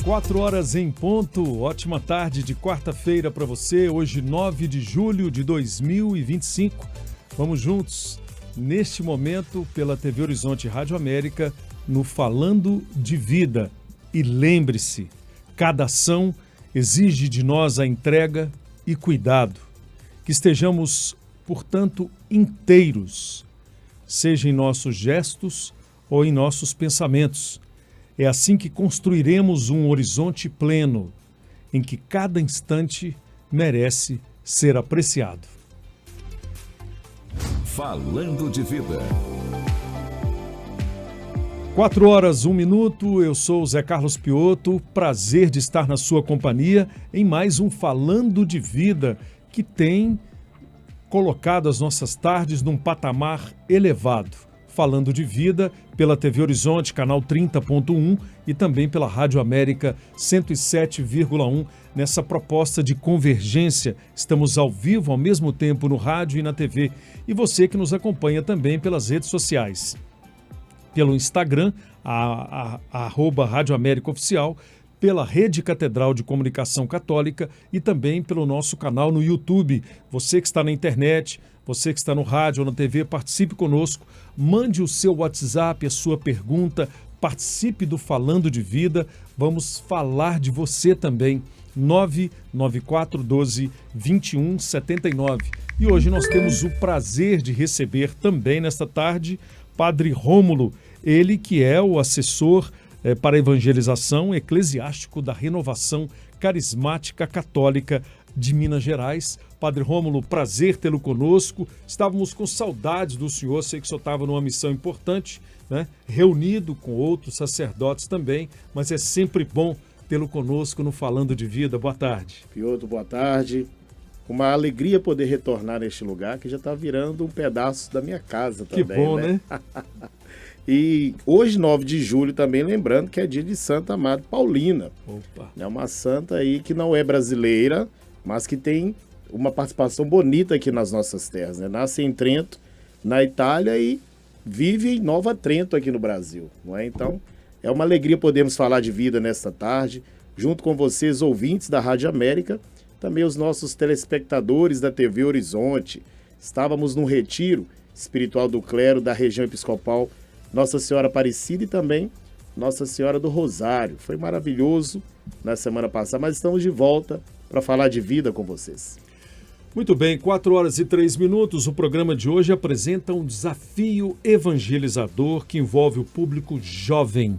4 horas em ponto, ótima tarde de quarta-feira para você, hoje 9 de julho de 2025. Vamos juntos, neste momento, pela TV Horizonte Rádio América, no Falando de Vida. E lembre-se, cada ação exige de nós a entrega e cuidado. Que estejamos, portanto, inteiros, seja em nossos gestos ou em nossos pensamentos. É assim que construiremos um horizonte pleno, em que cada instante merece ser apreciado. Falando de Vida. 4 horas, 1 minuto, eu sou o Zé Carlos Piotto, prazer de estar na sua companhia em mais um Falando de Vida, que tem colocado as nossas tardes num patamar elevado. Falando de Vida pela TV Horizonte, canal 30.1 e também pela Rádio América 107,1. Nessa proposta de convergência, estamos ao vivo ao mesmo tempo no rádio e na TV. E você que nos acompanha também pelas redes sociais. Pelo Instagram, @ Rádio América Oficial, pela Rede Catedral de Comunicação Católica e também pelo nosso canal no YouTube. Você que está na internet, você que está no rádio ou na TV, participe conosco, mande o seu WhatsApp, a sua pergunta, participe do Falando de Vida, vamos falar de você também, 99412-2179. E hoje nós temos o prazer de receber também nesta tarde Padre Rômulo, ele que é o assessor para a evangelização eclesiástico da Renovação Carismática Católica de Minas Gerais. Padre Rômulo, prazer tê-lo conosco. Estávamos com saudades do senhor, sei que o senhor estava numa missão importante, né? Reunido com outros sacerdotes também, mas é sempre bom tê-lo conosco no Falando de Vida. Boa tarde. Piotto, boa tarde. Uma alegria poder retornar neste lugar que já está virando um pedaço da minha casa também. Que bom, né? E hoje, 9 de julho, também lembrando que é dia de Santa Amada Paulina. Opa. É uma santa aí que não é brasileira, mas que tem uma participação bonita aqui nas nossas terras, né? Nasce em Trento, na Itália, e vive em Nova Trento aqui no Brasil, não é? Então, é uma alegria podermos falar de vida nesta tarde, junto com vocês, ouvintes da Rádio América, também os nossos telespectadores da TV Horizonte. Estávamos num retiro espiritual do clero da região episcopal Nossa Senhora Aparecida e também Nossa Senhora do Rosário. Foi maravilhoso na semana passada, mas estamos de volta para falar de vida com vocês. Muito bem, 4 horas e 3 minutos. O programa de hoje apresenta um desafio evangelizador que envolve o público jovem.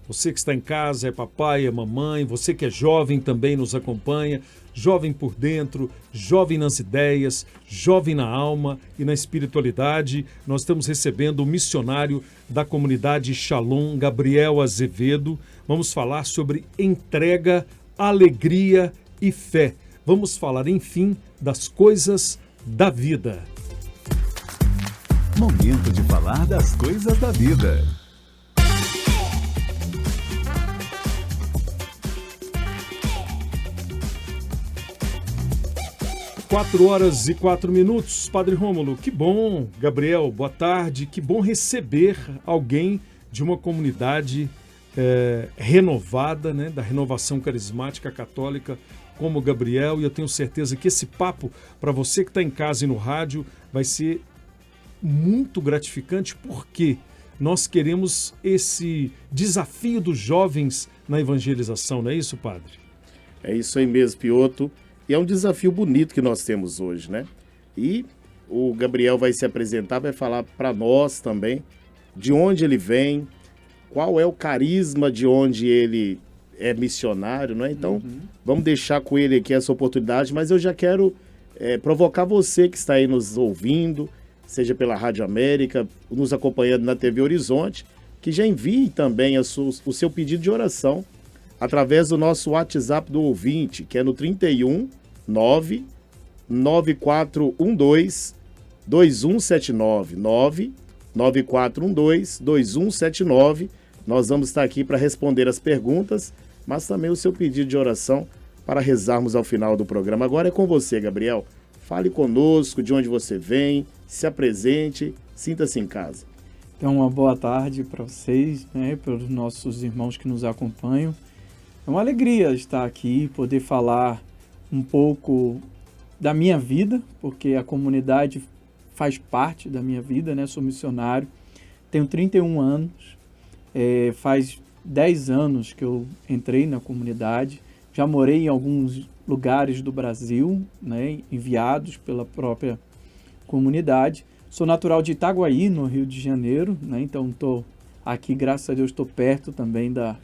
Você que está em casa, é papai, é mamãe, você que é jovem também nos acompanha, jovem por dentro, jovem nas ideias, jovem na alma e na espiritualidade. Nós estamos recebendo o missionário da comunidade Shalom, Gabriel Azevedo. Vamos falar sobre entrega, alegria e fé. Vamos falar, enfim, das coisas da vida. Momento de falar das coisas da vida. 4 horas e 4 minutos. Padre Rômulo, que bom. Gabriel, boa tarde. Que bom receber alguém de uma comunidade renovada, né, da Renovação Carismática Católica, como Gabriel. E eu tenho certeza que esse papo, para você que está em casa e no rádio, vai ser muito gratificante, porque nós queremos esse desafio dos jovens na evangelização, não é isso, padre? É isso aí mesmo, Piotto. E é um desafio bonito que nós temos hoje, né? E o Gabriel vai se apresentar, vai falar para nós também de onde ele vem, qual é o carisma de onde ele é missionário, né? Então, vamos deixar com ele aqui essa oportunidade, mas eu já quero provocar você que está aí nos ouvindo, seja pela Rádio América, nos acompanhando na TV Horizonte, que já envie também o seu pedido de oração através do nosso WhatsApp do ouvinte, que é no 31 99412 2179 99412 2179. Nós vamos estar aqui para responder as perguntas, mas também o seu pedido de oração para rezarmos ao final do programa. Agora é com você, Gabriel. Fale conosco, de onde você vem, se apresente, sinta-se em casa. Então, uma boa tarde para vocês, né, para os nossos irmãos que nos acompanham. É uma alegria estar aqui, poder falar um pouco da minha vida, porque a comunidade faz parte da minha vida, né? Sou missionário, tenho 31 anos, faz 10 anos que eu entrei na comunidade, já morei em alguns lugares do Brasil, né? Enviados pela própria comunidade. Sou natural de Itaguaí, no Rio de Janeiro, né? Então estou aqui, graças a Deus, estou perto também da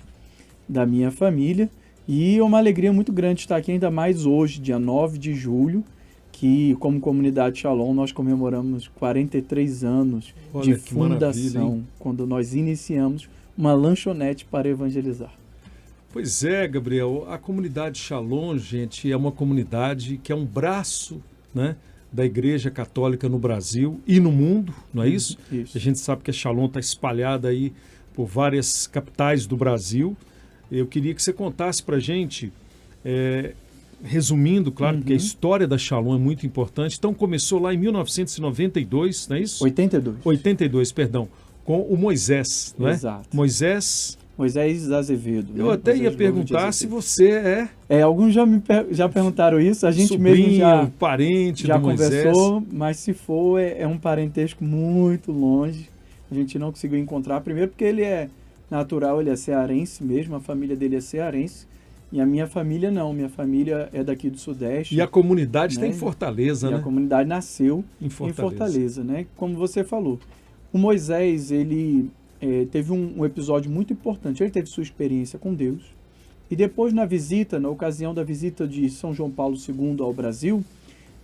minha família. E é uma alegria muito grande estar aqui, ainda mais hoje, dia 9 de julho, que como comunidade Shalom nós comemoramos 43 anos de fundação, quando nós iniciamos uma lanchonete para evangelizar. Pois é, Gabriel, a comunidade Shalom, gente, é uma comunidade que é um braço, né, da Igreja Católica no Brasil e no mundo, não é isso? Isso. A gente sabe que a Shalom está espalhada aí por várias capitais do Brasil. Eu queria que você contasse para a gente, resumindo, claro, porque a história da Shalom é muito importante. Então começou lá em 1992, não é isso? 82, perdão, com o Moisés, não é? Exato. Moisés Azevedo. Eu né? até Moisés ia Gomes perguntar de se Azevedo. você Alguns já perguntaram isso, a gente sobrinho, mesmo já parente do Moisés. conversou, mas se for, é um parentesco muito longe. A gente não conseguiu encontrar, primeiro porque ele é natural, ele é cearense mesmo, a família dele é cearense, e a minha família não, minha família é daqui do Sudeste. E a comunidade está né? em Fortaleza, E né? a comunidade nasceu Em em Fortaleza. Fortaleza, né? Como você falou. O Moisés, ele teve um episódio muito importante. Ele teve sua experiência com Deus. E depois, na ocasião da visita de São João Paulo II ao Brasil,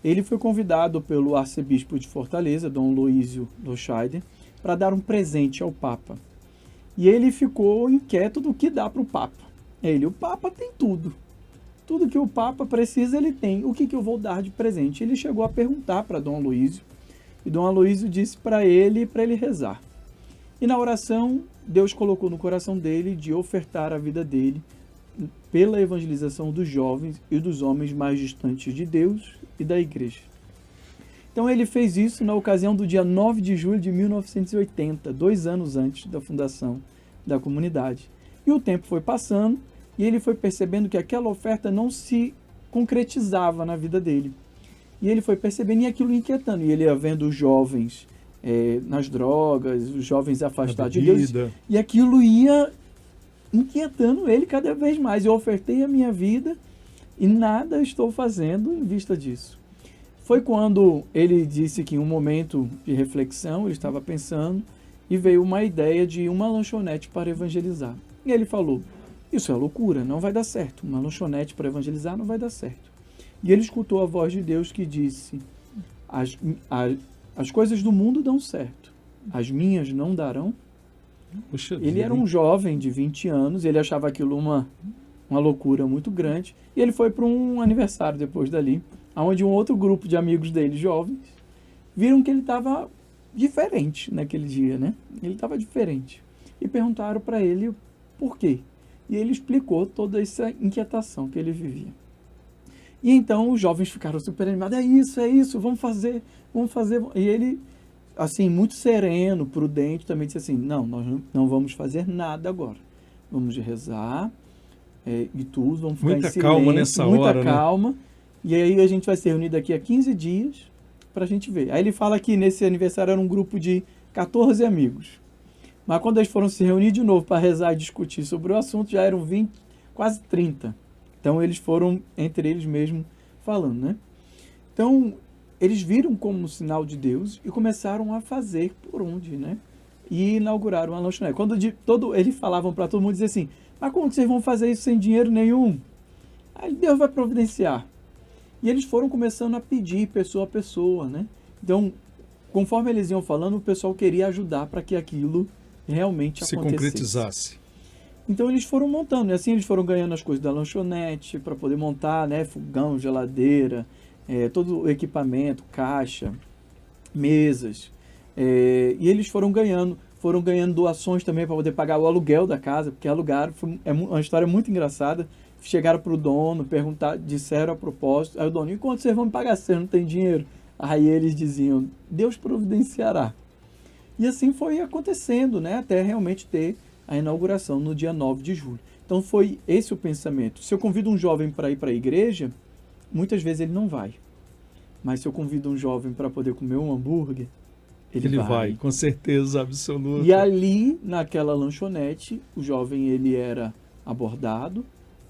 ele foi convidado pelo arcebispo de Fortaleza, Dom Luísio Loscheider, para dar um presente ao Papa. E ele ficou inquieto do que dá para o Papa. O Papa tem tudo. Tudo que o Papa precisa, ele tem. O que eu vou dar de presente? Ele chegou a perguntar para Dom Aloísio, e Dom Aloísio disse para ele rezar. E na oração, Deus colocou no coração dele de ofertar a vida dele pela evangelização dos jovens e dos homens mais distantes de Deus e da igreja. Então ele fez isso na ocasião do dia 9 de julho de 1980, 2 anos antes da fundação da comunidade. E o tempo foi passando e ele foi percebendo que aquela oferta não se concretizava na vida dele. E ele foi percebendo e aquilo inquietando. E ele ia vendo os jovens nas drogas, os jovens afastados de Deus. E aquilo ia inquietando ele cada vez mais. Eu ofertei a minha vida e nada estou fazendo em vista disso. Foi quando ele disse que em um momento de reflexão, ele estava pensando e veio uma ideia de uma lanchonete para evangelizar. E ele falou, isso é loucura, não vai dar certo. Uma lanchonete para evangelizar não vai dar certo. E ele escutou a voz de Deus que disse, as coisas do mundo dão certo, as minhas não darão. Puxa Ele vida, era um jovem de 20 anos, ele achava aquilo uma loucura muito grande. E ele foi para um aniversário depois dali, onde um outro grupo de amigos dele, jovens, viram que ele estava diferente naquele dia, né? Ele estava diferente. E perguntaram para ele por quê. E ele explicou toda essa inquietação que ele vivia. E então os jovens ficaram super animados. É isso, vamos fazer. E ele, assim, muito sereno, prudente, também disse assim, não, nós não vamos fazer nada agora. Vamos rezar e tudo, vamos ficar muita em silêncio. Calma nessa muita hora, calma. né? E aí a gente vai se reunir daqui a 15 dias para a gente ver. Aí ele fala que nesse aniversário era um grupo de 14 amigos. Mas quando eles foram se reunir de novo para rezar e discutir sobre o assunto, já eram 20, quase 30. Então eles foram entre eles mesmos falando, né? Então eles viram como um sinal de Deus e começaram a fazer por onde, né? E inauguraram a lanchonete. Quando eles falavam para todo mundo, dizer assim, mas como que vocês vão fazer isso sem dinheiro nenhum? Aí Deus vai providenciar. E eles foram começando a pedir pessoa a pessoa, né? Então, conforme eles iam falando, o pessoal queria ajudar para que aquilo realmente se acontecesse. concretizasse. Então eles foram montando, e assim eles foram ganhando as coisas da lanchonete para poder montar, né? Fogão, geladeira, todo o equipamento, caixa, mesas. E eles foram ganhando doações também para poder pagar o aluguel da casa, porque alugaram, é uma história muito engraçada. Chegaram para o dono, disseram a propósito, aí o dono, e quanto vocês vão me pagar se vocês não têm dinheiro? Aí eles diziam, Deus providenciará. E assim foi acontecendo, né? Até realmente ter a inauguração no dia 9 de julho. Então foi esse o pensamento. Se eu convido um jovem para ir para a igreja, muitas vezes ele não vai. Mas se eu convido um jovem para poder comer um hambúrguer, ele vai. Com certeza absoluta. E ali, naquela lanchonete, o jovem ele era abordado,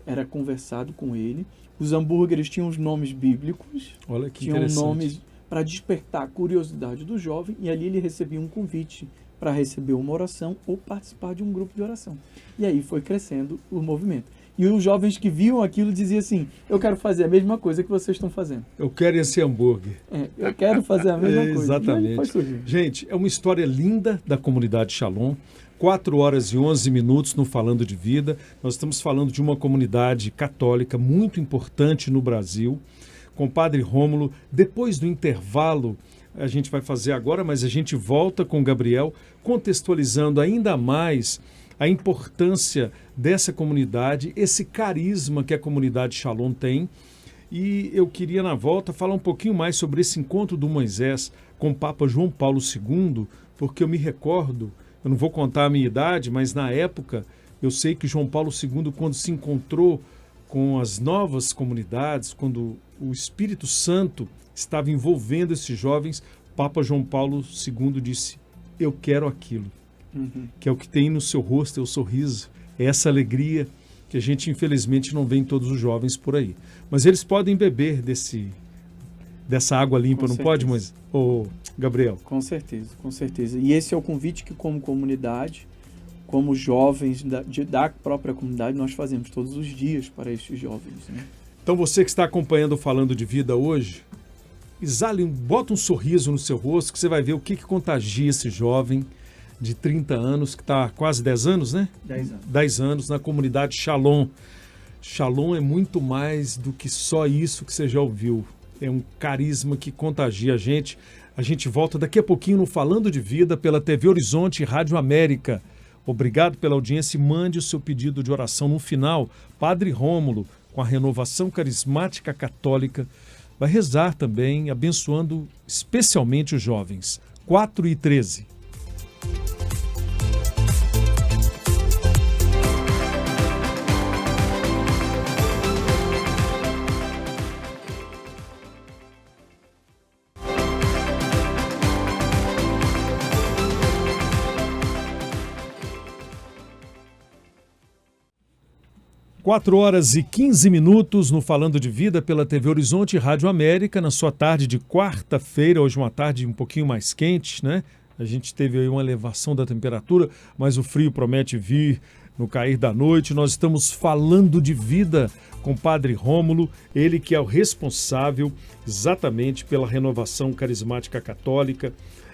era conversado com ele. Os hambúrgueres tinham os nomes bíblicos. Olha que tinham interessante. nomes para despertar a curiosidade do jovem, e ali ele recebia um convite para receber uma oração ou participar de um grupo de oração. E aí foi crescendo o movimento. E os jovens que viam aquilo diziam assim, eu quero fazer a mesma coisa que vocês estão fazendo. Eu quero esse hambúrguer. Eu quero fazer a mesma coisa. Exatamente. E aí foi surgindo. Gente, é uma história linda da comunidade Shalom. 4 horas e 11 minutos no Falando de Vida. Nós estamos falando de uma comunidade católica muito importante no Brasil, com o Padre Rômulo. Depois do intervalo, a gente vai fazer agora, mas a gente volta com o Gabriel, contextualizando ainda mais a importância dessa comunidade, esse carisma que a comunidade Shalom tem. E eu queria, na volta, falar um pouquinho mais sobre esse encontro do Moisés com o Papa João Paulo II, porque eu me recordo, eu não vou contar a minha idade, mas na época eu sei que João Paulo II, quando se encontrou com as novas comunidades, quando o Espírito Santo estava envolvendo esses jovens, Papa João Paulo II disse, eu quero aquilo. Que é o que tem no seu rosto, é o sorriso, é essa alegria que a gente infelizmente não vê em todos os jovens por aí. Mas eles podem beber dessa água limpa, não pode, mas Gabriel? Com certeza, com certeza. E esse é o convite que, como comunidade, como jovens da própria comunidade, nós fazemos todos os dias para estes jovens, né? Então você que está acompanhando o Falando de Vida hoje, exale, bota um sorriso no seu rosto, que você vai ver o que contagia esse jovem de 30 anos, que está há quase 10 anos, né? 10 anos. 10 anos na comunidade Shalom. Shalom é muito mais do que só isso que você já ouviu. É um carisma que contagia a gente. A gente volta daqui a pouquinho no Falando de Vida pela TV Horizonte e Rádio América. Obrigado pela audiência e mande o seu pedido de oração. No final, Padre Rômulo, com a Renovação Carismática Católica, vai rezar também, abençoando especialmente os jovens. 4h13. Quatro horas e 15 minutos no Falando de Vida pela TV Horizonte e Rádio América, na sua tarde de quarta-feira, hoje uma tarde um pouquinho mais quente, né? A gente teve aí uma elevação da temperatura, mas o frio promete vir no cair da noite. Nós estamos falando de vida com o Padre Rômulo, ele que é o responsável exatamente pela Renovação Carismática Católica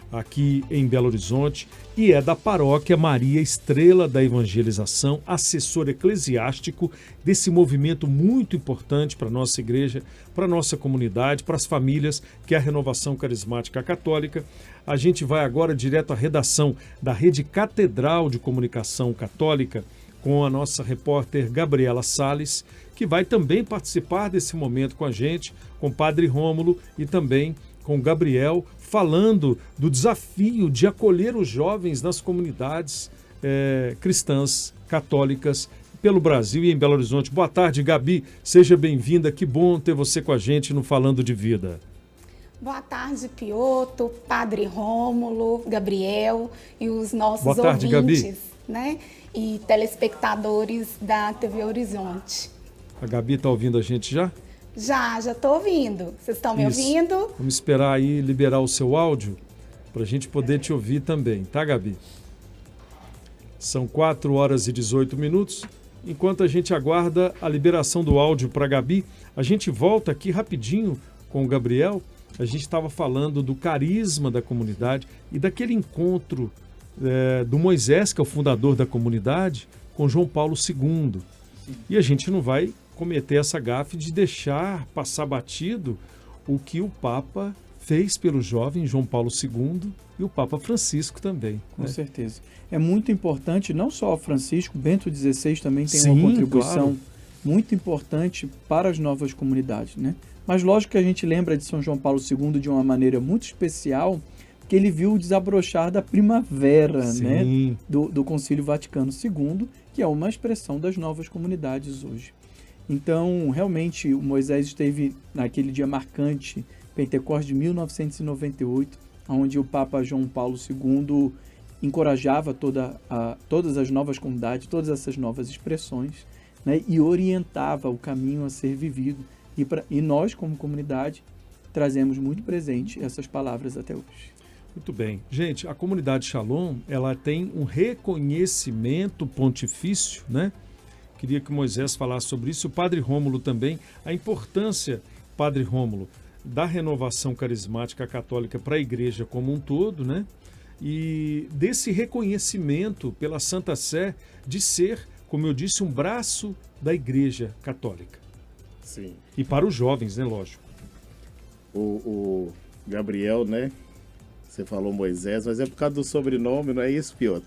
aqui em Belo Horizonte e é da paróquia Maria Estrela da Evangelização, assessor eclesiástico desse movimento muito importante para a nossa igreja, para a nossa comunidade, para as famílias, que é a Renovação Carismática Católica. A gente vai agora direto à redação da Rede Catedral de Comunicação Católica com a nossa repórter Gabriela Salles, que vai também participar desse momento com a gente, com o Padre Rômulo e também com o Gabriel, falando do desafio de acolher os jovens nas comunidades cristãs, católicas, pelo Brasil e em Belo Horizonte. Boa tarde, Gabi. Seja bem-vinda. Que bom ter você com a gente no Falando de Vida. Boa tarde, Pioto, Padre Rômulo, Gabriel e os nossos Boa tarde, ouvintes, Gabi. né? E telespectadores da TV Horizonte. A Gabi está ouvindo a gente já? Já estou ouvindo. Vocês estão me Isso. ouvindo? Vamos esperar aí liberar o seu áudio para a gente poder te ouvir também, tá, Gabi? São 4 horas e 18 minutos. Enquanto a gente aguarda a liberação do áudio para a Gabi, a gente volta aqui rapidinho com o Gabriel. A gente estava falando do carisma da comunidade e daquele encontro do Moisés, que é o fundador da comunidade, com João Paulo II. E a gente não vai cometer essa gafe de deixar passar batido o que o Papa fez pelo jovem João Paulo II e o Papa Francisco também. Com certeza. É muito importante, não só o Francisco, Bento XVI também tem Sim, uma contribuição claro. muito importante para as novas comunidades, né? Mas lógico que a gente lembra de São João Paulo II de uma maneira muito especial, que ele viu o desabrochar da primavera, Sim. né, do Concílio Vaticano II, que é uma expressão das novas comunidades hoje. Então, realmente, o Moisés esteve naquele dia marcante, Pentecostes de 1998, onde o Papa João Paulo II encorajava todas as novas comunidades, todas essas novas expressões, né, e orientava o caminho a ser vivido. E nós, como comunidade, trazemos muito presente essas palavras até hoje. Muito bem. Gente, a comunidade Shalom, ela tem um reconhecimento pontifício, né? Queria que o Moisés falasse sobre isso, o Padre Rômulo também, a importância, Padre Rômulo, da renovação carismática católica para a igreja como um todo, né? E desse reconhecimento pela Santa Sé de ser, como eu disse, um braço da igreja católica. Sim. E para os jovens, né, lógico. O Gabriel, né? Você falou Moisés, mas é por causa do sobrenome, não é isso, Piotr?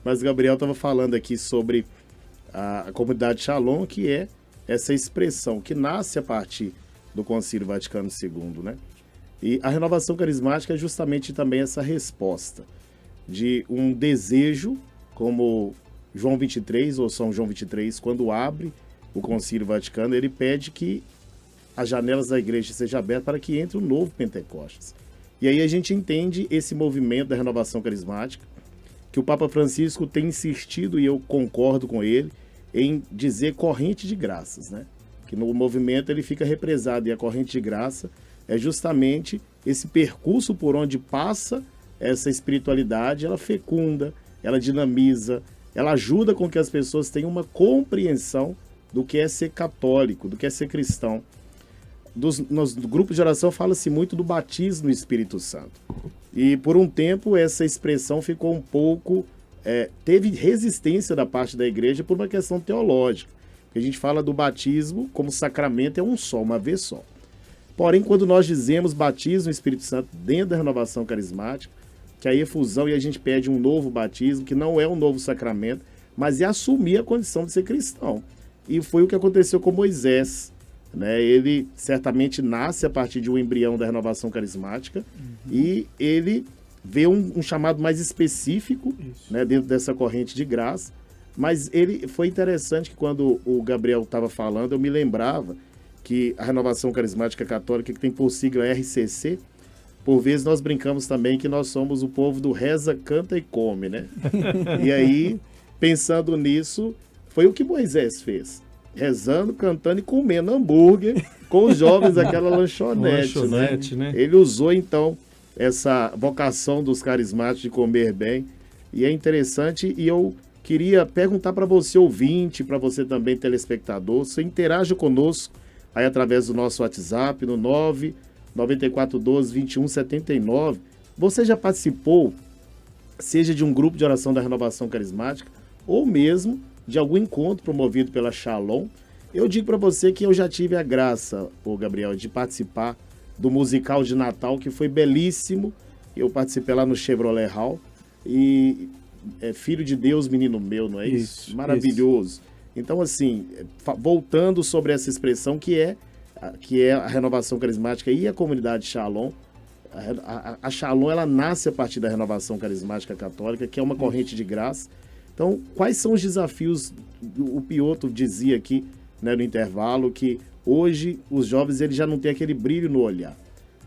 Mas o Gabriel estava falando aqui sobre a comunidade Shalom, que é essa expressão que nasce a partir do Concílio Vaticano II, né? E a renovação carismática é justamente também essa resposta de um desejo, como João 23, ou São João 23, quando abre o Concílio Vaticano, ele pede que as janelas da igreja sejam abertas para que entre um novo Pentecostes. E aí a gente entende esse movimento da renovação carismática, que o Papa Francisco tem insistido, e eu concordo com ele, em dizer corrente de graças, né? Que no movimento ele fica represado, e a corrente de graça é justamente esse percurso por onde passa essa espiritualidade, ela fecunda, ela dinamiza, ela ajuda com que as pessoas tenham uma compreensão do que é ser católico, do que é ser cristão. Nos grupos de oração fala-se muito do batismo no Espírito Santo. E por um tempo essa expressão ficou um pouco... teve resistência da parte da igreja por uma questão teológica. A gente fala do batismo como sacramento, é um só, uma vez só. Porém, quando nós dizemos batismo no Espírito Santo dentro da renovação carismática, que aí é fusão e a gente pede um novo batismo, que não é um novo sacramento, mas é assumir a condição de ser cristão. E foi o que aconteceu com Moisés, né? Ele certamente nasce a partir de um embrião da renovação carismática, e ele vê um chamado mais específico, né, dentro dessa corrente de graça. Mas ele foi interessante que quando o Gabriel estava falando, eu me lembrava que a renovação carismática católica, que tem por sigla RCC, por vezes nós brincamos também que nós somos o povo do reza, canta e come, né? E aí, pensando nisso, foi o que Moisés fez. Rezando, cantando e comendo hambúrguer com os jovens daquela lanchonete, né? Ele usou, então, essa vocação dos carismáticos de comer bem. E é interessante, e eu queria perguntar para você, ouvinte, para você também, telespectador, você interaja conosco aí através do nosso WhatsApp, no 99412-2179. Você já participou, seja de um grupo de oração da Renovação Carismática, ou mesmo de algum encontro promovido pela Shalom? Eu digo para você que eu já tive a graça, Gabriel, de participar do musical de Natal, que foi belíssimo. Eu participei lá no Chevrolet Hall, e Filho de Deus, Menino Meu, não é isso? Maravilhoso. Isso. Então, assim, voltando sobre essa expressão que é a renovação carismática e a comunidade Shalom, a Shalom, ela nasce a partir da renovação carismática católica, que é uma corrente de graça. Então, quais são os desafios? O Piotr dizia aqui, né, no intervalo, que hoje os jovens eles já não têm aquele brilho no olhar.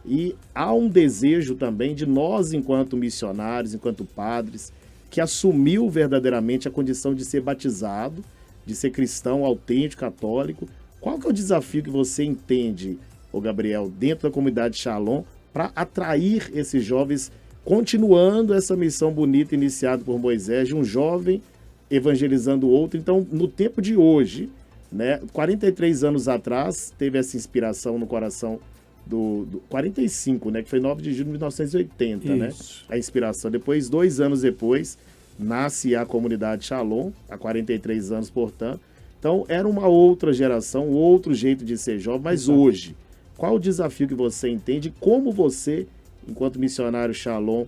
E há um desejo também de nós, enquanto missionários, enquanto padres, que assumiu verdadeiramente a condição de ser batizado, de ser cristão, autêntico, católico. Qual que é o desafio que você entende, Gabriel, dentro da comunidade Shalom, para atrair esses jovens, continuando essa missão bonita iniciada por Moisés, de um jovem evangelizando o outro? Então, no tempo de hoje, né, 43 anos atrás, teve essa inspiração no coração do 45, né, que foi 9 de julho de 1980, né, a inspiração. Depois, 2 anos depois, nasce a comunidade Shalom, há 43 anos, portanto. Então, era uma outra geração, outro jeito de ser jovem, mas hoje, qual o desafio que você entende? Como você, enquanto missionário Shalom,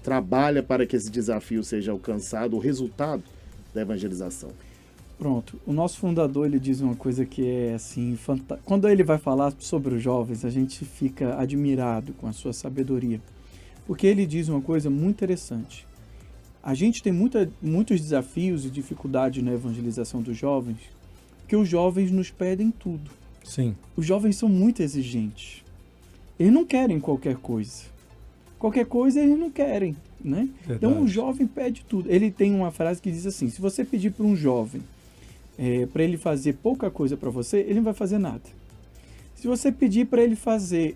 trabalha para que esse desafio seja alcançado, o resultado da evangelização? Pronto, o nosso fundador, ele diz uma coisa que é assim, quando ele vai falar sobre os jovens, a gente fica admirado com a sua sabedoria. Porque ele diz uma coisa muito interessante. A gente tem muitos desafios e dificuldades na evangelização dos jovens, porque os jovens nos pedem tudo. Sim. Os jovens são muito exigentes. Eles não querem qualquer coisa. Qualquer coisa eles não querem, né? Verdade. Então o jovem pede tudo. Ele tem uma frase que diz assim: se você pedir para um jovem para ele fazer pouca coisa para você, ele não vai fazer nada. Se você pedir para ele fazer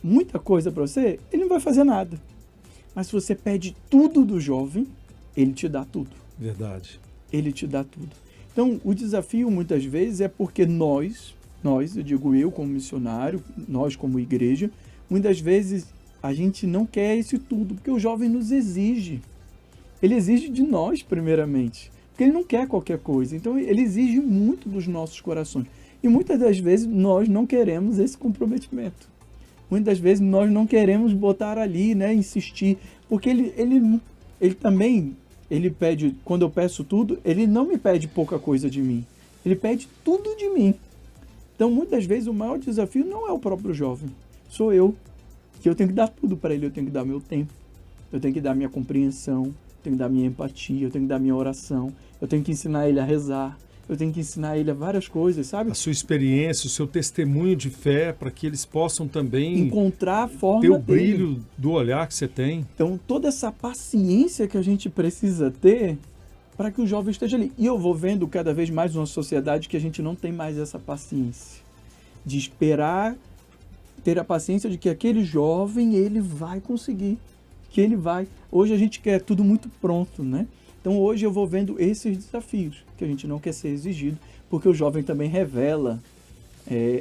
muita coisa para você, ele não vai fazer nada. Mas se você pede tudo do jovem, ele te dá tudo. Verdade. Ele te dá tudo. Então, o desafio muitas vezes é porque nós, eu digo eu como missionário, nós como igreja, muitas vezes a gente não quer esse tudo, porque o jovem nos exige. Ele exige de nós, primeiramente, porque ele não quer qualquer coisa. Então, ele exige muito dos nossos corações. E muitas das vezes nós não queremos esse comprometimento. Muitas vezes nós não queremos botar ali, né, insistir, porque ele também, ele pede, quando eu peço tudo, ele não me pede pouca coisa de mim, ele pede tudo de mim. Então, muitas vezes, o maior desafio não é o próprio jovem, sou eu, que eu tenho que dar tudo para ele, eu tenho que dar meu tempo, eu tenho que dar minha compreensão, eu tenho que dar minha empatia, eu tenho que dar minha oração, eu tenho que ensinar ele a rezar, eu tenho que ensinar ele a várias coisas, sabe? A sua experiência, o seu testemunho de fé, para que eles possam também encontrar a forma ter o dele. brilho do olhar que você tem. Então, toda essa paciência que a gente precisa ter para que o jovem esteja ali. E eu vou vendo cada vez mais uma sociedade que a gente não tem mais essa paciência de esperar, ter a paciência de que aquele jovem, ele vai conseguir, que ele vai. Hoje a gente quer tudo muito pronto, né? Então, hoje eu vou vendo esses desafios, que a gente não quer ser exigido, porque o jovem também revela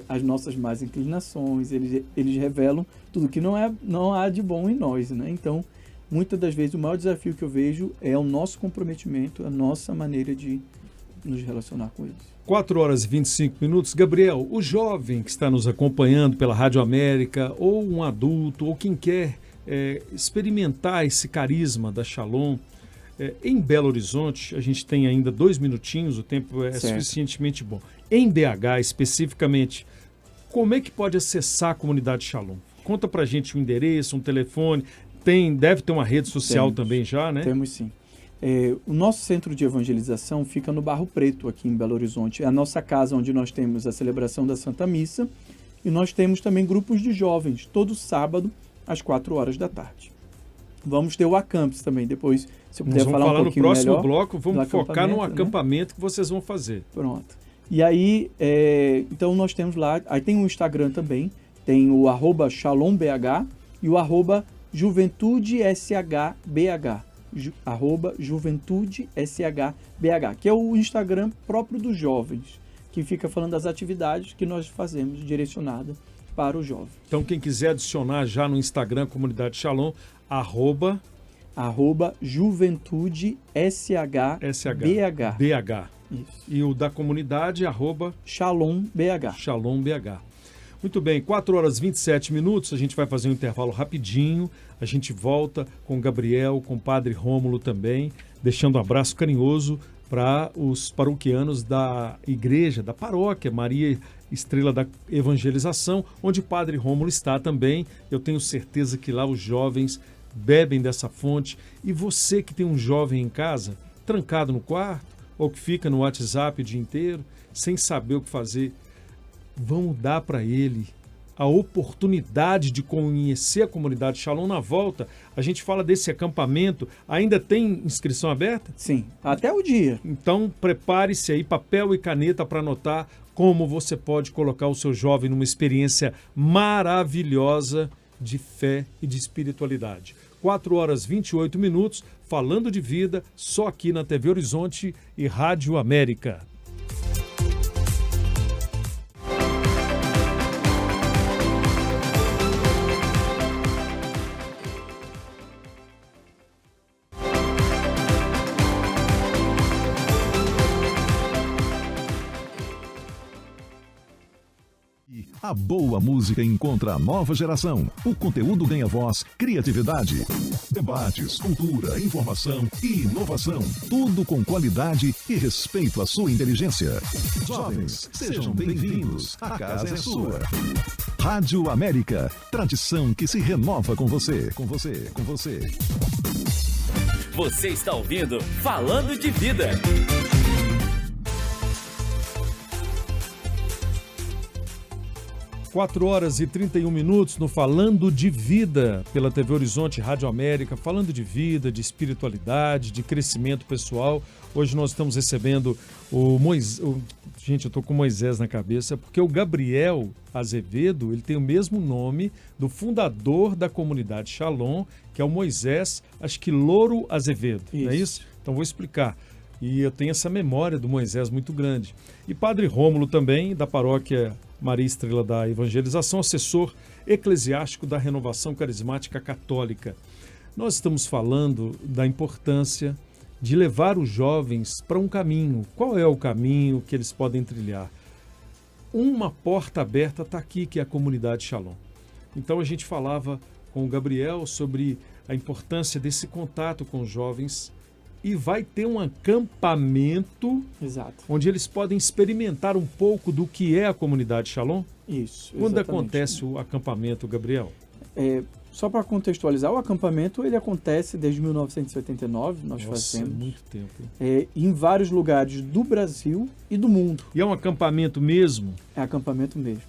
as nossas más inclinações, eles revelam tudo que não há de bom em nós, né? Então, muitas das vezes, o maior desafio que eu vejo é o nosso comprometimento, a nossa maneira de nos relacionar com eles. 4 horas e 25 minutos. Gabriel, o jovem que está nos acompanhando pela Rádio América, ou um adulto, ou quem quer experimentar esse carisma da Shalom, em Belo Horizonte, a gente tem ainda 2 minutinhos, o tempo é suficientemente bom. Em BH, especificamente, como é que pode acessar a comunidade Shalom? Conta pra gente um endereço, um telefone, deve ter uma rede social também já, né? Temos sim. O nosso centro de evangelização fica no Barro Preto, aqui em Belo Horizonte. É a nossa casa onde nós temos a celebração da Santa Missa e nós temos também grupos de jovens, todo sábado, às 4 horas da tarde. Vamos ter o Acampus também, depois, se eu puder falar um pouquinho melhor. No próximo bloco, vamos focar no acampamento, né, que vocês vão fazer. Pronto. E aí, então nós temos lá, aí tem o Instagram também, tem o @ShalomBH e o @JuventudeSHBH, @JuventudeSHBH, que é o Instagram próprio dos jovens, que fica falando das atividades que nós fazemos direcionada para o jovem. Então, quem quiser adicionar já no Instagram, Comunidade Shalom, @JuventudeSHBH. Isso. E o da comunidade, @ShalomBH. ShalomBH. Muito bem, 4 horas e 27 minutos, a gente vai fazer um intervalo rapidinho, a gente volta com o Gabriel, com o Padre Rômulo também, deixando um abraço carinhoso para os paroquianos da igreja, da paróquia Maria Estrela da Evangelização, onde o Padre Rômulo está também. Eu tenho certeza que lá os jovens bebem dessa fonte. E você que tem um jovem em casa, trancado no quarto, ou que fica no WhatsApp o dia inteiro, sem saber o que fazer, vamos dar para ele a oportunidade de conhecer a comunidade Shalom. Na volta, a gente fala desse acampamento. Ainda tem inscrição aberta? Sim, até o dia. Então, prepare-se aí, papel e caneta para anotar como você pode colocar o seu jovem numa experiência maravilhosa de fé e de espiritualidade. 4 horas e 28 minutos, falando de vida, só aqui na TV Horizonte e Rádio América. A boa música encontra a nova geração. O conteúdo ganha voz, criatividade. Debates, cultura, informação e inovação. Tudo com qualidade e respeito à sua inteligência. Jovens, sejam bem-vindos. A casa é sua. Rádio América. Tradição que se renova com você. Com você, com você. Você está ouvindo Falando de Vida. 4h31 no Falando de Vida, pela TV Horizonte Rádio América, falando de vida, de espiritualidade, de crescimento pessoal. Hoje nós estamos recebendo o Moisés. Gente, eu estou com Moisés na cabeça, porque o Gabriel Azevedo, ele tem o mesmo nome do fundador da comunidade Shalom, que é o Moisés, acho que Louro Azevedo, não é isso? Então vou explicar. E eu tenho essa memória do Moisés muito grande. E Padre Rômulo também, da paróquia Maria Estrela da Evangelização, assessor eclesiástico da Renovação Carismática Católica. Nós estamos falando da importância de levar os jovens para um caminho. Qual é o caminho que eles podem trilhar? Uma porta aberta está aqui, que é a comunidade Shalom. Então a gente falava com o Gabriel sobre a importância desse contato com os jovens e vai ter um acampamento. Exato. Onde eles podem experimentar um pouco do que é a comunidade Shalom? Isso. Quando exatamente. acontece o acampamento, Gabriel? Só para contextualizar, o acampamento ele acontece desde 1979, nós fazemos. Muito tempo. Em vários lugares do Brasil e do mundo. E é um acampamento mesmo? É acampamento mesmo.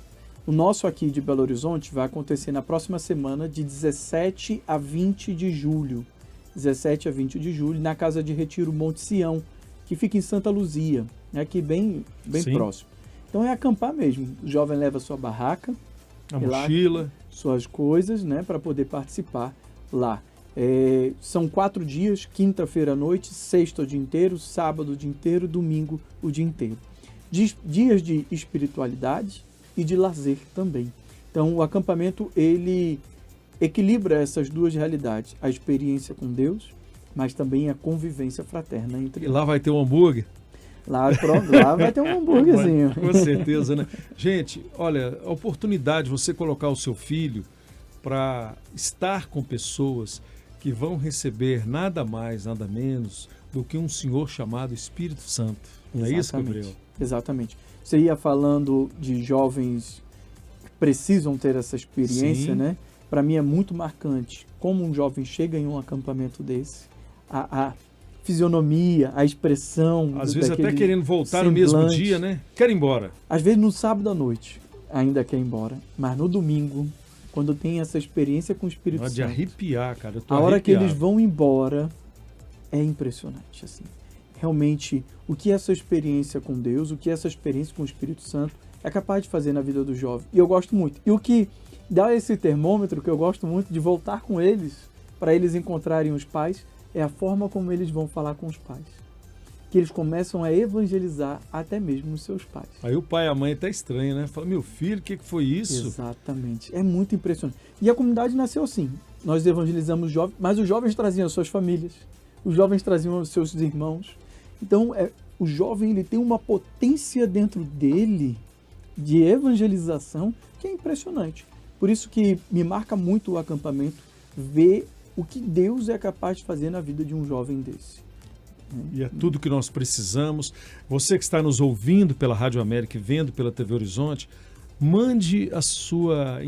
O nosso aqui de Belo Horizonte vai acontecer na próxima semana, de 17 a 20 de julho. 17 a 20 de julho, na Casa de Retiro Monte Sião, que fica em Santa Luzia, aqui bem próximo. Então é acampar mesmo. O jovem leva sua barraca, a mochila, suas coisas, né, para poder participar lá. São 4 dias, quinta-feira à noite, sexta o dia inteiro, sábado o dia inteiro, domingo o dia inteiro. Dias de espiritualidade e de lazer também. Então o acampamento, ele equilibra essas duas realidades, a experiência com Deus, mas também a convivência fraterna entre nós. E lá vai ter um hambúrguer? Lá vai ter um hambúrguerzinho. Com certeza, né? Gente, olha, a oportunidade de você colocar o seu filho para estar com pessoas que vão receber nada mais, nada menos do que um Senhor chamado Espírito Santo. Não é isso, Gabriel? Exatamente. Você ia falando de jovens que precisam ter essa experiência, né? Para mim é muito marcante como um jovem chega em um acampamento desse, a fisionomia, a expressão. Às vezes até querendo voltar no mesmo dia, né? Quer ir embora. Às vezes no sábado à noite ainda quer ir embora, mas no domingo, quando tem essa experiência com o Espírito Santo. De arrepiar, cara. Eu tô a hora arrepiado. que eles vão embora é impressionante, assim. Realmente, o que essa experiência com Deus, o que essa experiência com o Espírito Santo é capaz de fazer na vida do jovem. E eu gosto muito. E o que dá esse termômetro que eu gosto muito de voltar com eles, para eles encontrarem os pais, é a forma como eles vão falar com os pais. Que eles começam a evangelizar até mesmo os seus pais. Aí o pai e a mãe tá estranho, né? Fala, meu filho, o que foi isso? Exatamente. É muito impressionante. E a comunidade nasceu assim. Nós evangelizamos os jovens, mas os jovens traziam as suas famílias, os jovens traziam os seus irmãos. Então, o jovem ele tem uma potência dentro dele de evangelização que é impressionante. Por isso que me marca muito o acampamento, ver o que Deus é capaz de fazer na vida de um jovem desse. E é tudo que nós precisamos. Você que está nos ouvindo pela Rádio América e vendo pela TV Horizonte, mande a sua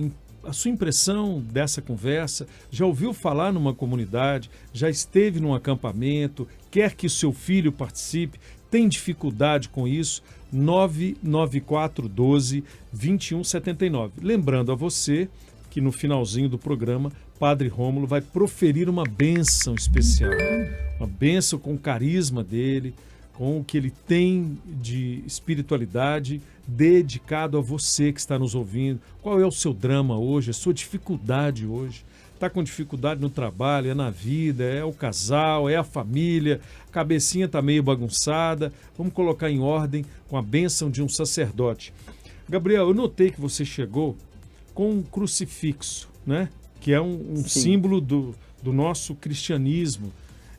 impressão dessa conversa. Já ouviu falar numa comunidade? Já esteve num acampamento? Quer que o seu filho participe? Tem dificuldade com isso? 99412-2179. Lembrando a você que no finalzinho do programa, Padre Rômulo vai proferir uma bênção especial. Uma bênção com o carisma dele, com o que ele tem de espiritualidade, dedicado a você que está nos ouvindo. Qual é o seu drama hoje, a sua dificuldade hoje? Está com dificuldade no trabalho, é na vida, é o casal, é a família, a cabecinha está meio bagunçada. Vamos colocar em ordem com a bênção de um sacerdote. Gabriel, eu notei que você chegou com um crucifixo, né? Que é um símbolo do nosso cristianismo,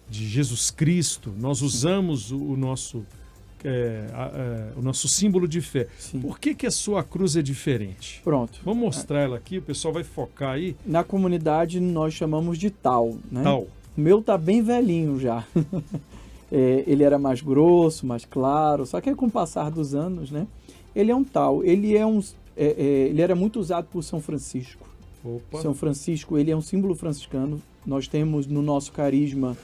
de Jesus Cristo. Nós usamos o nosso o nosso símbolo de fé. Sim. Por que a sua cruz é diferente? Pronto. Vamos mostrar ela aqui, o pessoal vai focar aí. Na comunidade nós chamamos de tal, né? Tal. O meu tá bem velhinho já. Ele era mais grosso, mais claro, só que com o passar dos anos, né? Ele é um tal. Ele era muito usado por São Francisco. Opa. São Francisco, ele é um símbolo franciscano. Nós temos no nosso carisma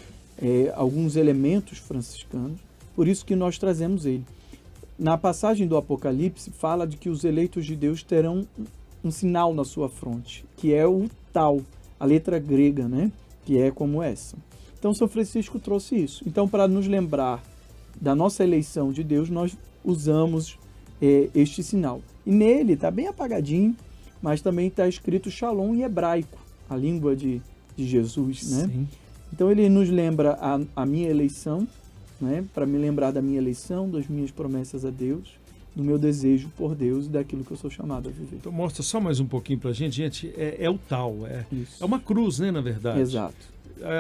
alguns elementos franciscanos, por isso que nós trazemos ele. Na passagem do Apocalipse, fala de que os eleitos de Deus terão um sinal na sua fronte, que é o tal, a letra grega, né? Que é como essa. Então, São Francisco trouxe isso. Então, para nos lembrar da nossa eleição de Deus, nós usamos este sinal. E nele está bem apagadinho, mas também está escrito Shalom em hebraico, a língua de Jesus, né? Sim. Então, ele nos lembra a minha eleição, né? Para me lembrar da minha eleição, das minhas promessas a Deus, do meu desejo por Deus e daquilo que eu sou chamado a viver. Então mostra só mais um pouquinho pra gente. Gente, é o tal. Isso. É uma cruz, né, na verdade? Exato.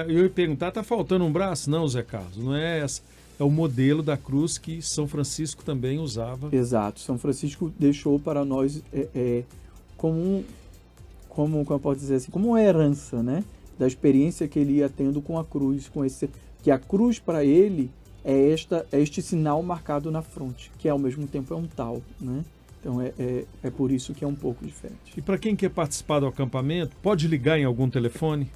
Eu ia perguntar, tá faltando um braço? Não, Zé Carlos, não é essa. É o modelo da cruz que São Francisco também usava. Exato. São Francisco deixou para nós como eu posso dizer assim, como uma herança, né? Da experiência que ele ia tendo com a cruz, que a cruz para ele é este sinal marcado na fronte, que ao mesmo tempo é um tal, né? Então é por isso que é um pouco diferente. E para quem quer participar do acampamento, pode ligar em algum telefone?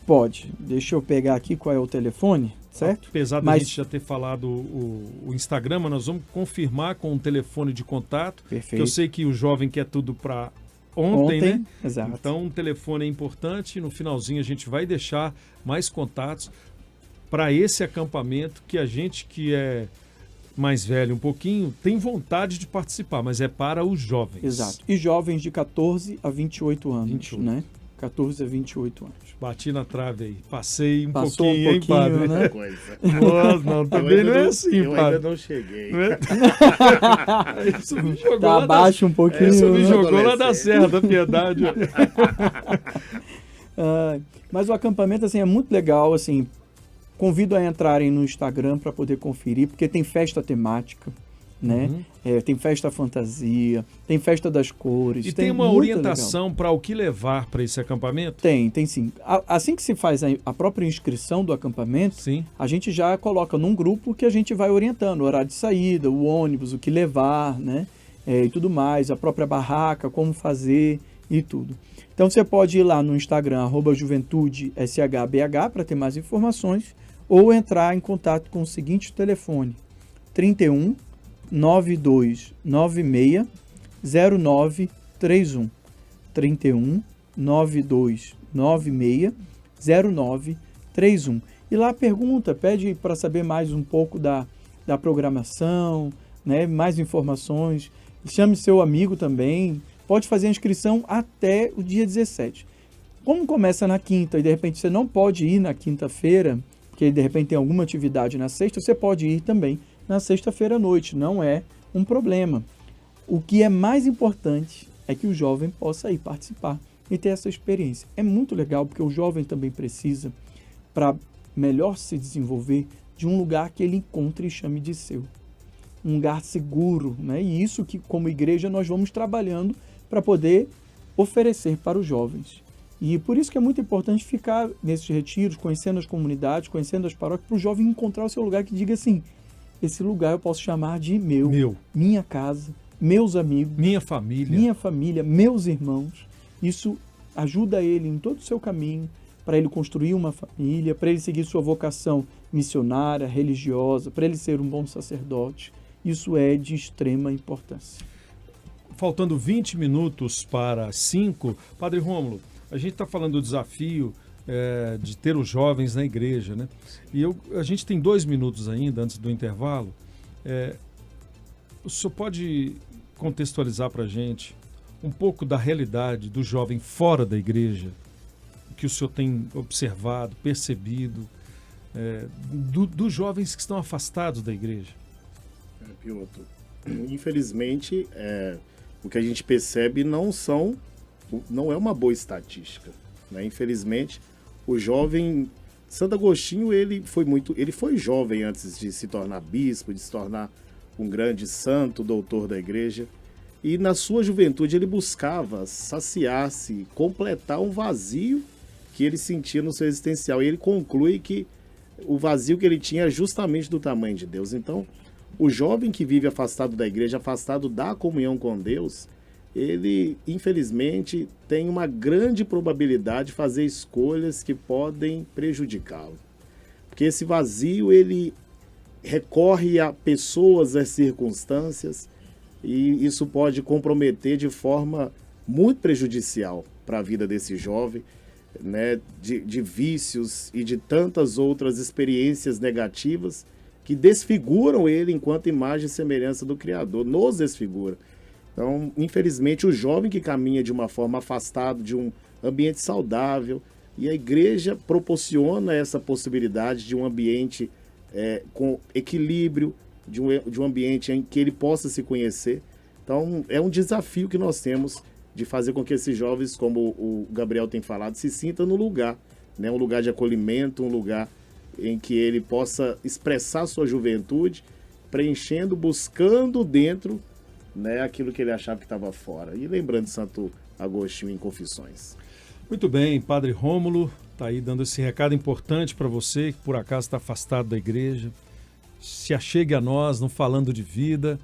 Pode. Deixa eu pegar aqui qual é o telefone, certo? Apesar da gente já ter falado o Instagram, mas nós vamos confirmar com um telefone de contato. Perfeito. Que eu sei que o jovem quer tudo para ontem, né? Exato. Então, um telefone é importante. No finalzinho, a gente vai deixar mais contatos para esse acampamento que a gente que é mais velho um pouquinho tem vontade de participar, mas é para os jovens. Exato. E jovens de 14 a 28 anos, 28. né? 14 a 28 anos. Bati na trave aí. Passei Passou pouquinho, um hein, pouquinho, padre? né? Coisa. Nossa, não, também não é assim, Eu padre. ainda não cheguei. Não é? Isso me jogou Tá lá abaixo um pouquinho. Isso me né? jogou lá da Adolescente. Serra da Piedade. Mas o acampamento assim, é muito legal. Assim, convido a entrarem no Instagram para poder conferir, porque tem festa temática, né? Tem festa fantasia, tem festa das cores. E tem uma muita orientação para o que levar para esse acampamento? Tem sim. Assim que se faz a própria inscrição do acampamento, Sim. a gente já coloca num grupo que a gente vai orientando o horário de saída, o ônibus, o que levar, né? E tudo mais, a própria barraca, como fazer e tudo. Então você pode ir lá no Instagram, @juventudeshbh, para ter mais informações, ou entrar em contato com o seguinte telefone: 31 9296 0931. 31 9296 0931. E lá pede para saber mais um pouco da programação, né? Mais informações. Chame seu amigo também. Pode fazer a inscrição até o dia 17. Como começa na quinta e de repente você não pode ir na quinta-feira, porque de repente tem alguma atividade na sexta, você pode ir também na sexta-feira à noite. Não é um problema. O que é mais importante é que o jovem possa ir participar e ter essa experiência. É muito legal porque o jovem também precisa, para melhor se desenvolver, de um lugar que ele encontre e chame de seu. Um lugar seguro, né? E isso que, como igreja, nós vamos trabalhando para poder oferecer para os jovens. E por isso que é muito importante ficar nesses retiros, conhecendo as comunidades, conhecendo as paróquias, para o jovem encontrar o seu lugar que diga assim: esse lugar eu posso chamar de meu, minha casa, meus amigos, minha família, meus irmãos. Isso ajuda ele em todo o seu caminho, para ele construir uma família, para ele seguir sua vocação missionária, religiosa, para ele ser um bom sacerdote. Isso é de extrema importância. Faltando 20 minutos para 5, Padre Rômulo, a gente está falando do desafio de ter os jovens na igreja, né? E a gente tem 2 minutos ainda antes do intervalo. O senhor pode contextualizar para a gente um pouco da realidade do jovem fora da igreja, o que o senhor tem observado, percebido, dos jovens que estão afastados da igreja? Piotr, infelizmente, o que a gente percebe não é uma boa estatística, né? Infelizmente, o jovem Santo Agostinho, ele foi jovem antes de se tornar bispo, de se tornar um grande santo, doutor da igreja. E na sua juventude ele buscava saciar-se, completar um vazio que ele sentia no seu existencial. E ele conclui que o vazio que ele tinha é justamente do tamanho de Deus. Então, o jovem que vive afastado da igreja, afastado da comunhão com Deus, ele, infelizmente, tem uma grande probabilidade de fazer escolhas que podem prejudicá-lo. Porque esse vazio, ele recorre a pessoas, a circunstâncias, e isso pode comprometer de forma muito prejudicial para a vida desse jovem, né, de vícios e de tantas outras experiências negativas que desfiguram ele enquanto imagem e semelhança do Criador, nos desfigura. Então, infelizmente, o jovem que caminha de uma forma afastado de um ambiente saudável, e a igreja proporciona essa possibilidade de um ambiente com equilíbrio, de um ambiente em que ele possa se conhecer. Então, é um desafio que nós temos de fazer com que esses jovens, como o Gabriel tem falado, se sintam no lugar, né? Um lugar de acolhimento, um lugar em que ele possa expressar sua juventude, preenchendo, buscando dentro, né, aquilo que ele achava que estava fora. E lembrando de Santo Agostinho em Confissões. Muito bem, Padre Rômulo está aí dando esse recado importante para você que por acaso está afastado da igreja. Se achegue a nós no Falando de Vida,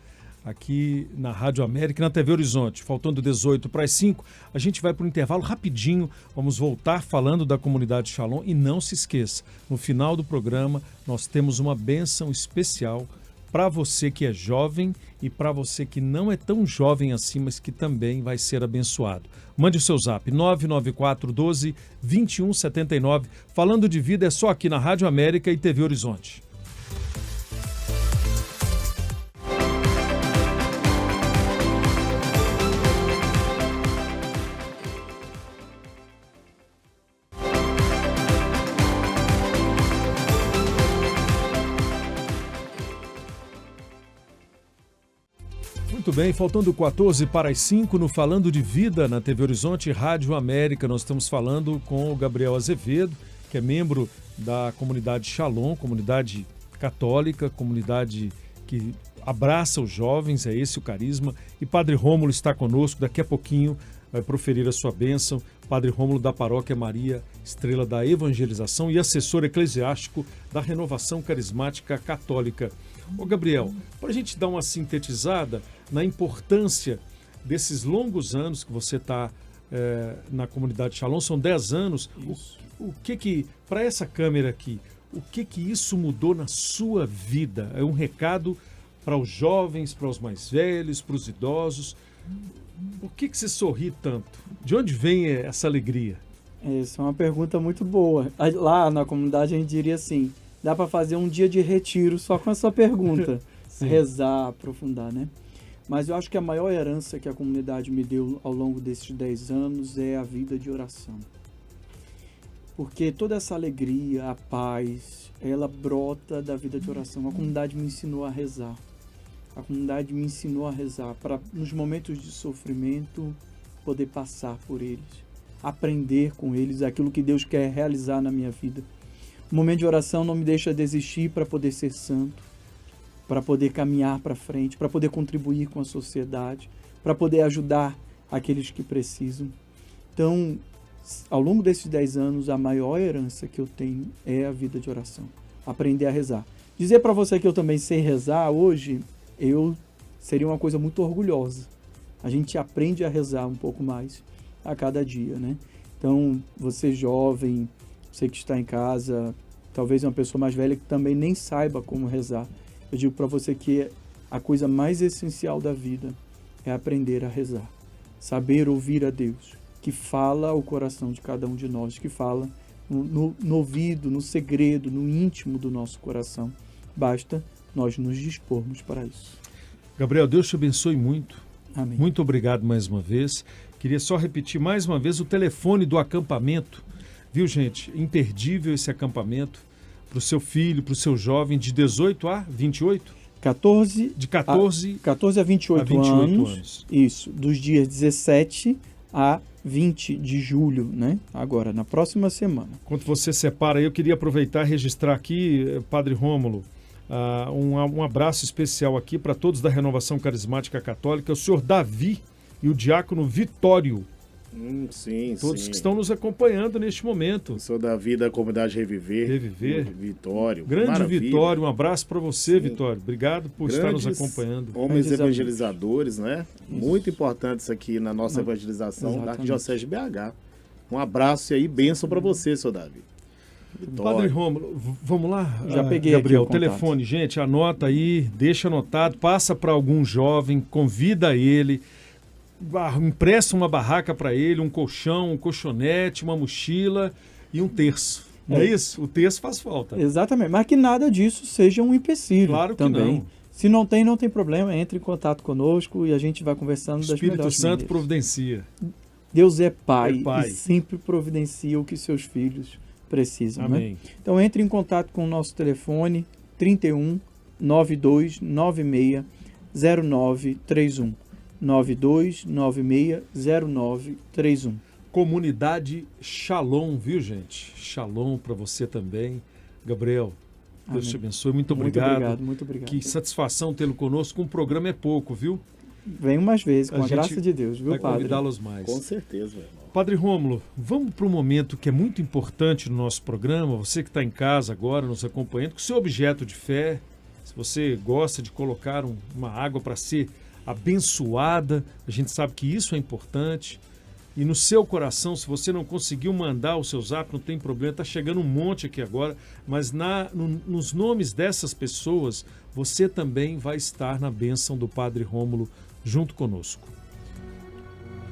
aqui na Rádio América e na TV Horizonte. Faltando 18 para as 5, a gente vai para um intervalo rapidinho. Vamos voltar falando da comunidade Shalom e não se esqueça, no final do programa nós temos uma bênção especial para você que é jovem e para você que não é tão jovem assim, mas que também vai ser abençoado. Mande o seu zap 994 12 21 79. Falando de Vida é só aqui na Rádio América e TV Horizonte. Muito bem, faltando 14 para as 5 no Falando de Vida na TV Horizonte Rádio América. Nós estamos falando com o Gabriel Azevedo, que é membro da comunidade Shalom, comunidade católica, comunidade que abraça os jovens, é esse o carisma. E Padre Rômulo está conosco, daqui a pouquinho vai proferir a sua bênção. Padre Rômulo da Paróquia Maria Estrela da Evangelização e assessor eclesiástico da Renovação Carismática Católica. Ô Gabriel, para a gente dar uma sintetizada na importância desses longos anos que você está na comunidade Shalom, são 10 anos, o que para essa câmera aqui, o que isso mudou na sua vida? É um recado para os jovens, para os mais velhos, para os idosos. Por que você sorri tanto? De onde vem essa alegria? Essa é uma pergunta muito boa. Lá na comunidade a gente diria assim, dá para fazer um dia de retiro só com essa pergunta. Rezar, aprofundar, né? Mas eu acho que a maior herança que a comunidade me deu ao longo desses 10 anos é a vida de oração. Porque toda essa alegria, a paz, ela brota da vida de oração. A comunidade me ensinou a rezar. A comunidade me ensinou a rezar para, nos momentos de sofrimento, poder passar por eles. Aprender com eles aquilo que Deus quer realizar na minha vida. O momento de oração não me deixa desistir para poder ser santo, para poder caminhar para frente, para poder contribuir com a sociedade, para poder ajudar aqueles que precisam. Então, ao longo desses 10 anos, a maior herança que eu tenho é a vida de oração. Aprender a rezar. Dizer para você que eu também sei rezar hoje, seria uma coisa muito orgulhosa. A gente aprende a rezar um pouco mais a cada dia, né? Então, você jovem, você que está em casa, talvez uma pessoa mais velha que também nem saiba como rezar. Eu digo para você que a coisa mais essencial da vida é aprender a rezar. Saber ouvir a Deus, que fala ao coração de cada um de nós, que fala no ouvido, no segredo, no íntimo do nosso coração. Basta nós nos dispormos para isso. Gabriel, Deus te abençoe muito. Amém. Muito obrigado mais uma vez. Queria só repetir mais uma vez o telefone do acampamento. Viu, gente? Imperdível esse acampamento para o seu filho, para o seu jovem de 18 a 28? 14 a 28 anos. Isso, dos dias 17 a 20 de julho, né? Agora, na próxima semana. Enquanto você separa, eu queria aproveitar e registrar aqui, Padre Rômulo, Um abraço especial aqui para todos da Renovação Carismática Católica, o senhor Davi e o diácono Vitório. Sim, Todos sim. que estão nos acompanhando neste momento. Sou da vida da comunidade Reviver. Vitório. Grande Maravilha. Vitório, um abraço para você, Sim. Vitório. Obrigado por estar nos acompanhando. Homens Grandes evangelizadores, né? Muito importantes aqui na nossa evangelização da Exatamente. Arquidiocese de BH. Um abraço e aí, bênção para você, seu Davi. Padre Rômulo, vamos lá? Já peguei Gabriel, aqui o contato. telefone, gente, anota aí, deixa anotado, passa para algum jovem, convida ele, empresta uma barraca para ele, um colchão, um colchonete, uma mochila e um terço. Não é isso? O terço faz falta. Exatamente, mas que nada disso seja um empecilho. Claro que também. não. Se não tem problema, entre em contato conosco e a gente vai conversando das Espírito melhores Santo maneiras. providencia. Deus é pai, É pai. e sempre providencia o que seus filhos precisam. Amém. Né? Então entre em contato com o nosso telefone 31 92 96 0931. 92 96 0931. Comunidade Shalom, viu, gente? Shalom para você também. Gabriel, Deus Amém. te abençoe. Muito obrigado. Muito obrigado. Que satisfação tê-lo conosco. Um programa é pouco, viu? Venham mais vezes, com a gente graça de Deus, viu, Vai Padre? convidá-los mais. Com certeza, meu irmão. Padre Rômulo, vamos para um momento que é muito importante no nosso programa. Você que está em casa agora, nos acompanhando, com o seu objeto de fé, se você gosta de colocar uma água para ser abençoada, a gente sabe que isso é importante. E no seu coração, se você não conseguiu mandar o seu zap, não tem problema, está chegando um monte aqui agora, mas nos nomes dessas pessoas, você também vai estar na bênção do Padre Rômulo junto conosco.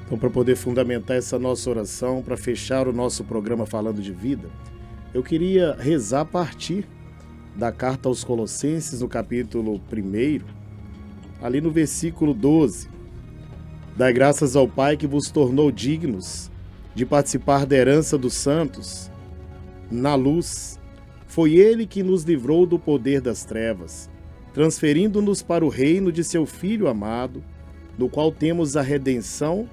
Então, para poder fundamentar essa nossa oração, para fechar o nosso programa Falando de Vida, eu queria rezar a partir da carta aos Colossenses, no capítulo 1, ali no versículo 12. Dai graças ao Pai que vos tornou dignos de participar da herança dos santos na luz. Foi Ele que nos livrou do poder das trevas, transferindo-nos para o reino de seu Filho amado, no qual temos a redenção,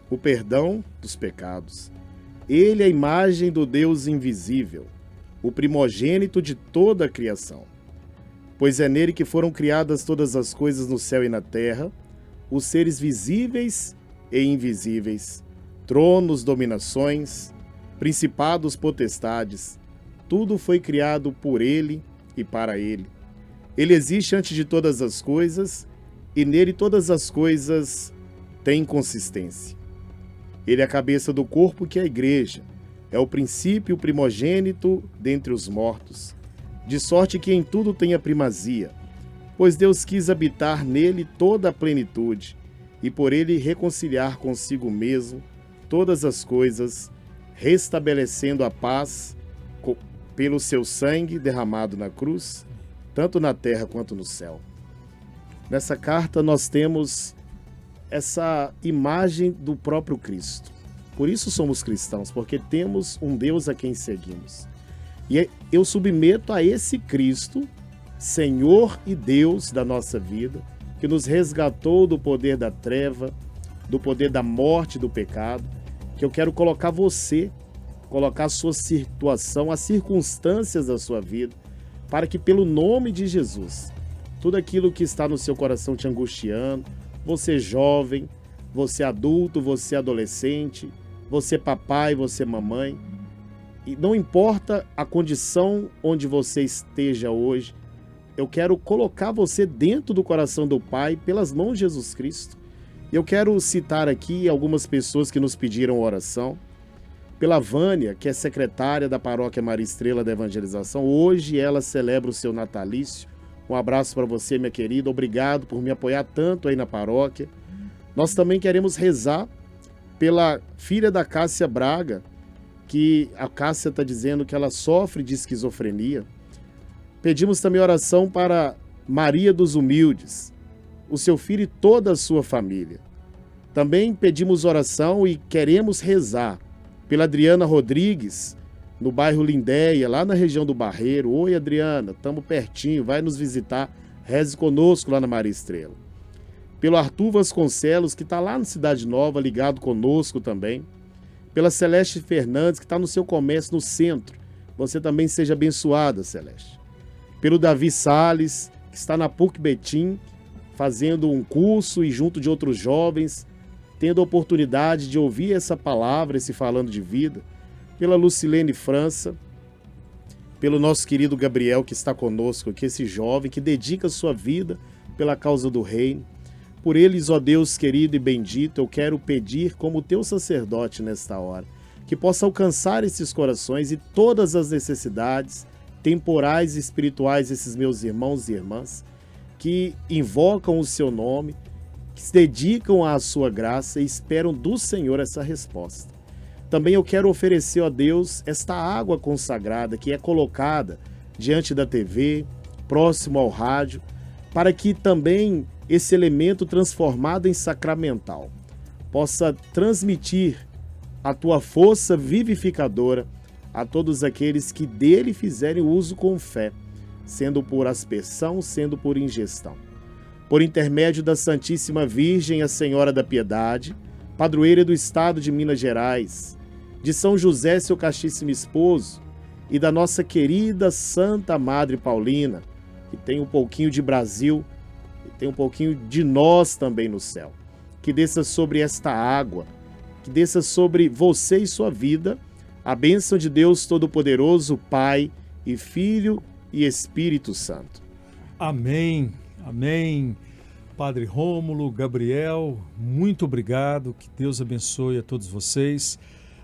o perdão dos pecados. Ele é a imagem do Deus invisível, o primogênito de toda a criação. Pois é nele que foram criadas todas as coisas no céu e na terra, os seres visíveis e invisíveis, tronos, dominações, principados, potestades, tudo foi criado por ele e para ele. Ele existe antes de todas as coisas e nele todas as coisas têm consistência. Ele é a cabeça do corpo que é a igreja, é o princípio, o primogênito dentre os mortos, de sorte que em tudo tenha primazia, pois Deus quis habitar nele toda a plenitude e por ele reconciliar consigo mesmo todas as coisas, restabelecendo a paz pelo seu sangue derramado na cruz, tanto na terra quanto no céu. Nessa carta nós temos essa imagem do próprio Cristo. Por isso somos cristãos, porque temos um Deus a quem seguimos. E eu submeto a esse Cristo, Senhor e Deus da nossa vida, que nos resgatou do poder da treva, do poder da morte, do pecado, que eu quero colocar você, colocar a sua situação, as circunstâncias da sua vida, para que pelo nome de Jesus, tudo aquilo que está no seu coração te angustiando, você jovem, você adulto, você adolescente, você papai, você mamãe, e não importa a condição onde você esteja hoje, eu quero colocar você dentro do coração do Pai pelas mãos de Jesus Cristo. Eu quero citar aqui algumas pessoas que nos pediram oração. Pela Vânia, que é secretária da Paróquia Maria Estrela da Evangelização, hoje ela celebra o seu natalício. Um abraço para você, minha querida. Obrigado por me apoiar tanto aí na paróquia. Nós também queremos rezar pela filha da Cássia Braga, que a Cássia está dizendo que ela sofre de esquizofrenia. Pedimos também oração para Maria dos Humildes, o seu filho e toda a sua família. Também pedimos oração e queremos rezar pela Adriana Rodrigues, no bairro Lindéia, lá na região do Barreiro. Oi, Adriana, estamos pertinho, vai nos visitar, reze conosco lá na Maria Estrela. Pelo Arthur Vasconcelos, que está lá na Cidade Nova, ligado conosco também. Pela Celeste Fernandes, que está no seu comércio no centro. Você também seja abençoada, Celeste. pelo Davi Salles, que está na PUC Betim, fazendo um curso e junto de outros jovens, tendo a oportunidade de ouvir essa palavra, esse falando de vida, pela Lucilene França, pelo nosso querido Gabriel, que está conosco aqui, esse jovem que dedica a sua vida pela causa do reino. Por eles, ó Deus querido e bendito, eu quero pedir como teu sacerdote nesta hora, que possa alcançar esses corações e todas as necessidades temporais e espirituais desses meus irmãos e irmãs, que invocam o seu nome, que se dedicam à sua graça e esperam do Senhor essa resposta. Também eu quero oferecer a Deus esta água consagrada que é colocada diante da TV, próximo ao rádio, para que também esse elemento transformado em sacramental possa transmitir a tua força vivificadora a todos aqueles que dele fizerem uso com fé, sendo por aspersão, sendo por ingestão. Por intermédio da Santíssima Virgem, a Senhora da Piedade, padroeira do estado de Minas Gerais, de São José, seu castíssimo esposo, e da nossa querida Santa Madre Paulina, que tem um pouquinho de Brasil, e tem um pouquinho de nós também no céu. Que desça sobre esta água, que desça sobre você e sua vida, a bênção de Deus Todo-Poderoso, Pai e Filho e Espírito Santo. Amém, amém. Padre Rômulo, Gabriel, muito obrigado, que Deus abençoe a todos vocês.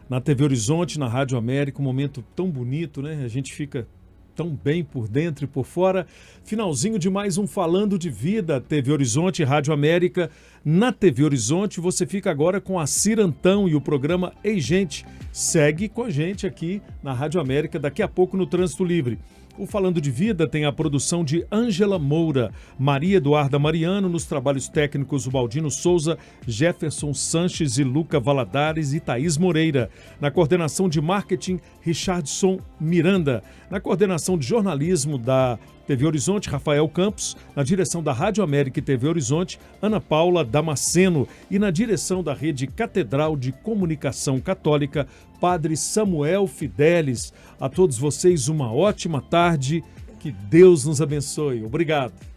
Na TV Horizonte, na Rádio América, um momento tão bonito, né? A gente fica tão bem por dentro e por fora. Finalzinho de mais um Falando de Vida, TV Horizonte, Rádio América. Na TV Horizonte, você fica agora com a Cirantão e o programa Ei Gente. Segue com a gente aqui na Rádio América, daqui a pouco no Trânsito Livre. O Falando de Vida tem a produção de Ângela Moura, Maria Eduarda Mariano, nos trabalhos técnicos o Baldino Souza, Jefferson Sanches e Luca Valadares e Thaís Moreira. Na coordenação de marketing, Richardson Miranda. Na coordenação de jornalismo da TV Horizonte, Rafael Campos. Na direção da Rádio América e TV Horizonte, Ana Paula Damasceno. E na direção da Rede Catedral de Comunicação Católica, Padre Samuel Fidelis. A todos vocês uma ótima tarde, que Deus nos abençoe. Obrigado.